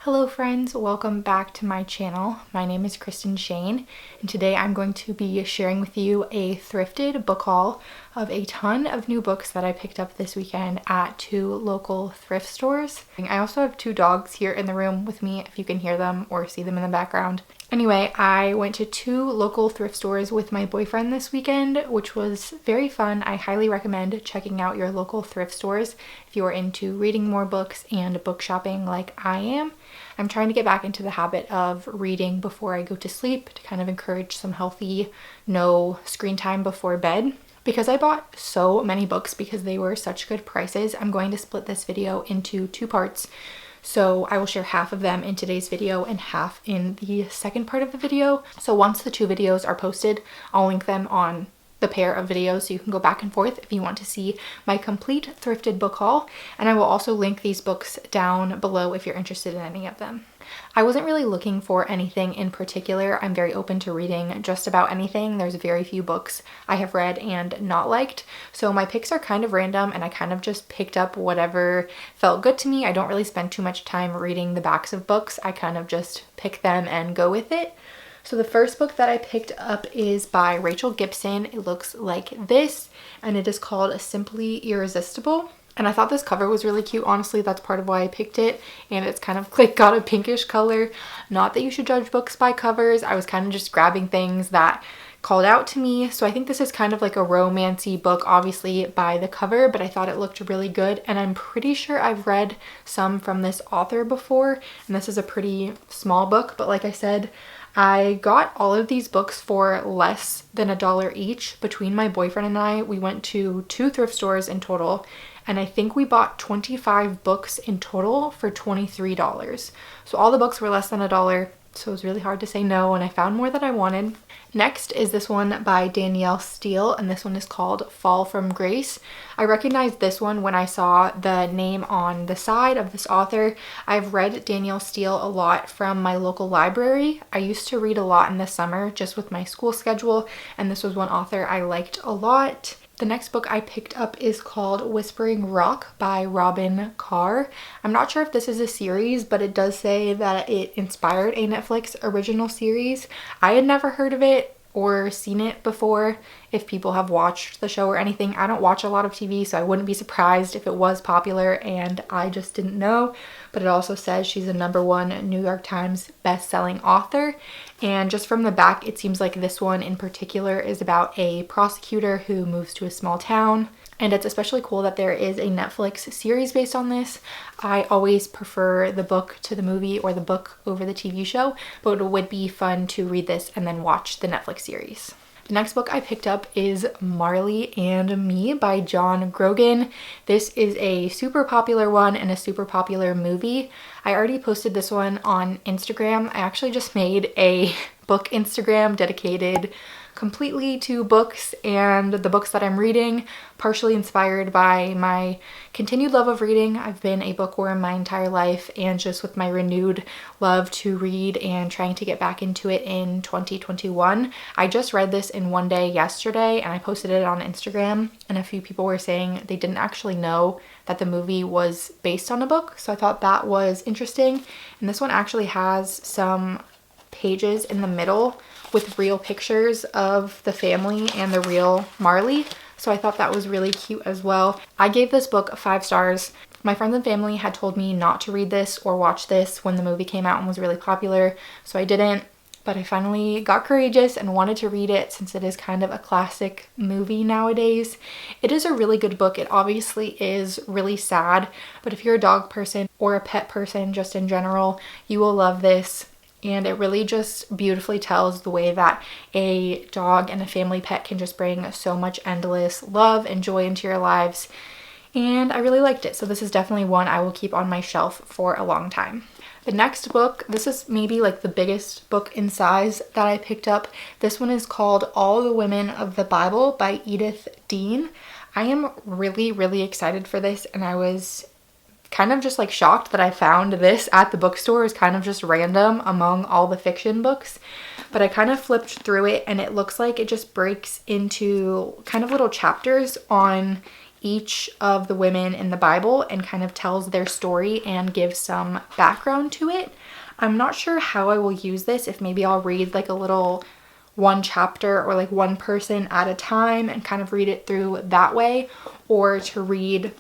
Hello friends, welcome back to my channel. My name is Kristen Shane, and today I'm going to be sharing with you a thrifted book haul of a ton of new books that I picked up this weekend at two local thrift stores. I also have two dogs here in the room with me if you can hear them or see them in the background. Anyway, I went to two local thrift stores with my boyfriend this weekend, which was very fun. I highly recommend checking out your local thrift stores if you are into reading more books and book shopping like I am. I'm trying to get back into the habit of reading before I go to sleep to kind of encourage some healthy, no screen time before bed. Because I bought so many books because they were such good prices, I'm going to split this video into two parts. So I will share half of them in today's video and half in the second part of the video. So once the two videos are posted, I'll link them on the pair of videos so you can go back and forth if you want to see my complete thrifted book haul. And I will also link these books down below if you're interested in any of them. I wasn't really looking for anything in particular. I'm very open to reading just about anything. There's very few books I have read and not liked. So my picks are kind of random and I kind of just picked up whatever felt good to me. I don't really spend too much time reading the backs of books. I kind of just pick them and go with it. So the first book that I picked up is by Rachel Gibson. It looks like this and it is called Simply Irresistible. And I thought this cover was really cute. Honestly, that's part of why I picked it. And it's kind of like got a pinkish color. Not that you should judge books by covers. I was kind of just grabbing things that called out to me. So I think this is kind of like a romancy book, obviously by the cover, but I thought it looked really good. And I'm pretty sure I've read some from this author before. And this is a pretty small book, but like I said, I got all of these books for less than $1 each. Between my boyfriend and I, we went to two thrift stores in total, and I think we bought 25 books in total for $23. So all the books were less than $1, so it was really hard to say no, and I found more that I wanted. Next is this one by Danielle Steele, and this one is called Fall from Grace. I recognized this one when I saw the name on the side of this author. I've read Danielle Steele a lot from my local library. I used to read a lot in the summer just with my school schedule, and this was one author I liked a lot. The next book I picked up is called Whispering Rock by Robin Carr. I'm not sure if this is a series, but it does say that it inspired a Netflix original series. I had never heard of it or seen it before. If people have watched the show or anything, I don't watch a lot of TV, so I wouldn't be surprised if it was popular and I just didn't know. But it also says she's a #1 New York Times best-selling author. And just from the back, it seems like this one in particular is about a prosecutor who moves to a small town. And it's especially cool that there is a Netflix series based on this. I always prefer the book to the movie or the book over the TV show, but it would be fun to read this and then watch the Netflix series. The next book I picked up is Marley and Me by John Grogan. This is a super popular one and a super popular movie. I already posted this one on Instagram. I actually just made a book Instagram dedicated completely to books and the books that I'm reading, partially inspired by my continued love of reading. I've been a bookworm my entire life, and just with my renewed love to read and trying to get back into it in 2021. I just read this in one day yesterday and I posted it on Instagram, and a few people were saying they didn't actually know that the movie was based on a book, so I thought that was interesting. And this one actually has some pages in the middle with real pictures of the family and the real Marley. So I thought that was really cute as well. I gave this book 5 stars. My friends and family had told me not to read this or watch this when the movie came out and was really popular, so I didn't. But I finally got courageous and wanted to read it since it is kind of a classic movie nowadays. It is a really good book. It obviously is really sad, but if you're a dog person or a pet person just in general, you will love this. And it really just beautifully tells the way that a dog and a family pet can just bring so much endless love and joy into your lives. And I really liked it. So this is definitely one I will keep on my shelf for a long time. The next book, this is maybe like the biggest book in size that I picked up. This one is called All the Women of the Bible by Edith Dean. I am really, really excited for this, and I was kind of just like shocked that I found this at the bookstore. It's kind of just random among all the fiction books, but I kind of flipped through it and it looks like it just breaks into kind of little chapters on each of the women in the Bible and kind of tells their story and gives some background to it. I'm not sure how I will use this, if maybe I'll read like a little one chapter or like one person at a time and kind of read it through that way, or to read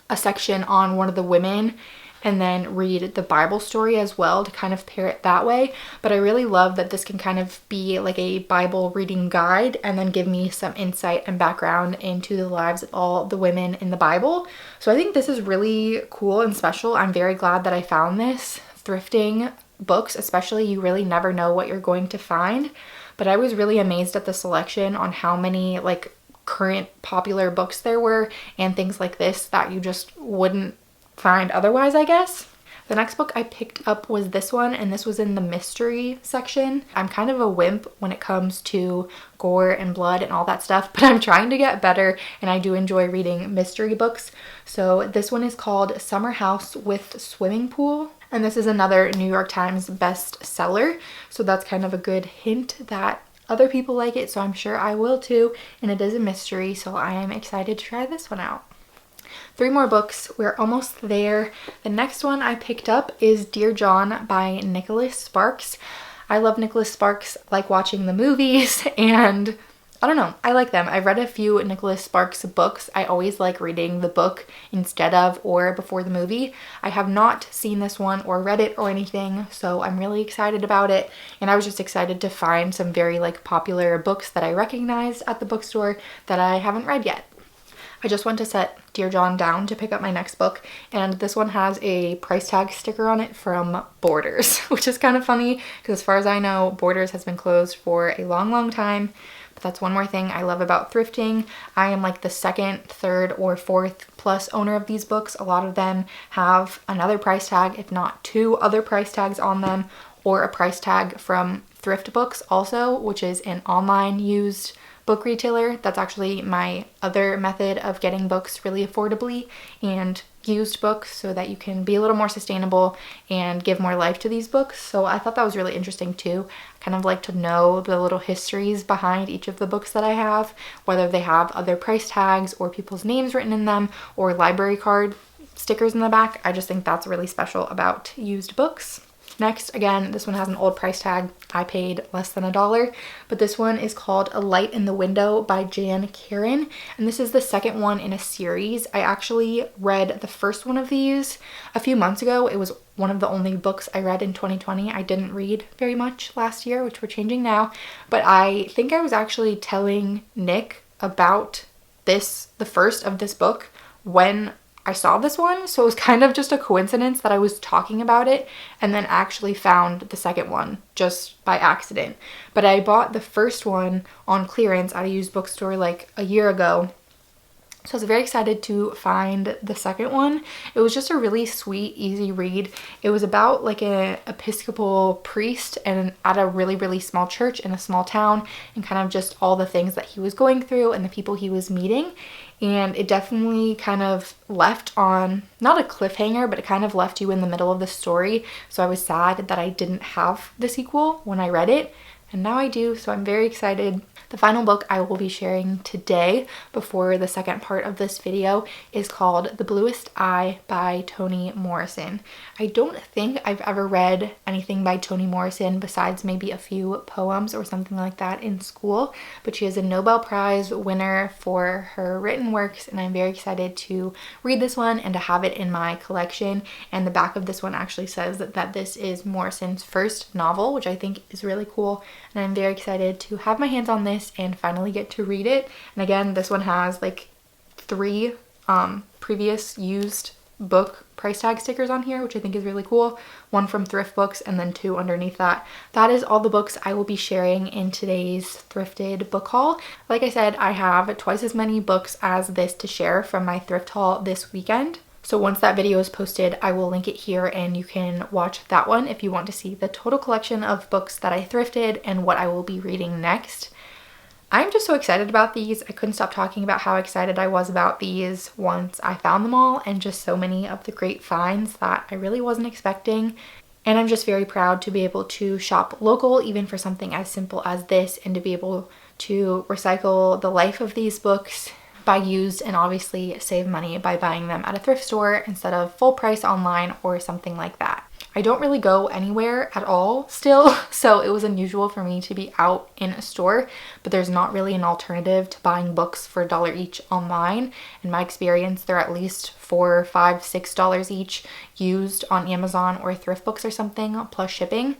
a section on one of the women and then read the Bible story as well to kind of pair it that way. But I really love that this can kind of be like a Bible reading guide and then give me some insight and background into the lives of all the women in the Bible. So I think this is really cool and special. I'm very glad that I found this. Thrifting books, especially, you really never know what you're going to find. But I was really amazed at the selection on how many like current popular books there were and things like this that you just wouldn't find otherwise, I guess. The next book I picked up was this one, and this was in the mystery section. I'm kind of a wimp when it comes to gore and blood and all that stuff, but I'm trying to get better, and I do enjoy reading mystery books. So this one is called Summer House with Swimming Pool, and this is another New York Times bestseller, so that's kind of a good hint that other people like it, so I'm sure I will too, and it is a mystery, so I am excited to try this one out. 3 more books. We're almost there. The next one I picked up is Dear John by Nicholas Sparks. I love Nicholas Sparks, like watching the movies, and I don't know, I like them. I've read a few Nicholas Sparks books. I always like reading the book instead of or before the movie. I have not seen this one or read it or anything, so I'm really excited about it. And I was just excited to find some very like popular books that I recognized at the bookstore that I haven't read yet. I just went to set Dear John down to pick up my next book, and this one has a price tag sticker on it from Borders, which is kind of funny because as far as I know, Borders has been closed for a long time. But that's one more thing I love about thrifting. I am like the 2nd, 3rd, or 4th plus owner of these books. A lot of them have another price tag, if not 2 other price tags on them, or a price tag from Thrift Books also, which is an online used book retailer. That's actually my other method of getting books really affordably, and used books, so that you can be a little more sustainable and give more life to these books. So I thought that was really interesting too. I kind of like to know the little histories behind each of the books that I have, whether they have other price tags or people's names written in them or library card stickers in the back. I just think that's really special about used books. Next, again, this one has an old price tag. I paid less than $1, but this one is called A Light in the Window by Jan Karon, and this is the 2nd one in a series. I actually read the first one of these a few months ago. It was one of the only books I read in 2020. I didn't read very much last year, which we're changing now, but I think I was actually telling Nick about this, the first of this book, when I saw this one, so it was kind of just a coincidence that I was talking about it and then actually found the 2nd one just by accident. But I bought the first one on clearance at a used bookstore like a year ago, so I was very excited to find the 2nd one. It was just a really sweet, easy read. It was about like an Episcopal priest and at a really small church in a small town, and kind of just all the things that he was going through and the people he was meeting. And it definitely kind of left on, not a cliffhanger, but it kind of left you in the middle of the story. So I was sad that I didn't have the sequel when I read it, and now I do, so I'm very excited. The final book I will be sharing today before the second part of this video is called The Bluest Eye by Toni Morrison. I don't think I've ever read anything by Toni Morrison besides maybe a few poems or something like that in school, but she is a Nobel Prize winner for her written works, and I'm very excited to read this one and to have it in my collection. And the back of this one actually says that this is Morrison's first novel, which I think is really cool, and I'm very excited to have my hands on this and finally get to read it. And again, this one has like 3 previous used book price tag stickers on here, which I think is really cool. 1 from Thrift Books and then 2 underneath that. That is all the books I will be sharing in today's thrifted book haul. Like I said, I have twice as many books as this to share from my thrift haul this weekend. So once that video is posted, I will link it here and you can watch that one if you want to see the total collection of books that I thrifted and what I will be reading next. I'm just so excited about these. I couldn't stop talking about how excited I was about these once I found them all, and just so many of the great finds that I really wasn't expecting. And I'm just very proud to be able to shop local, even for something as simple as this, and to be able to recycle the life of these books buy used and obviously save money by buying them at a thrift store instead of full price online or something like that. I don't really go anywhere at all still, so it was unusual for me to be out in a store, but there's not really an alternative to buying books for $1 each online. In my experience, they're at least $4, $5, $6 each used on Amazon or Thrift Books or something, plus shipping.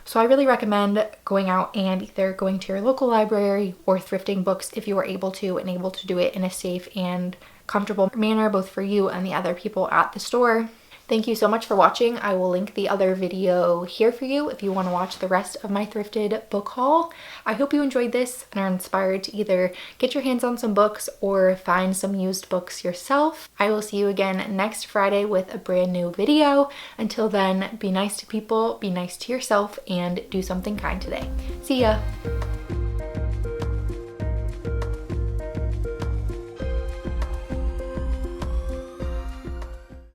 So I really recommend going out and either going to your local library or thrifting books if you are able to, and able to do it in a safe and comfortable manner, both for you and the other people at the store. Thank you so much for watching. I will link the other video here for you if you want to watch the rest of my thrifted book haul. I hope you enjoyed this and are inspired to either get your hands on some books or find some used books yourself. I will see you again next Friday with a brand new video. Until then, be nice to people, be nice to yourself, and do something kind today. See ya!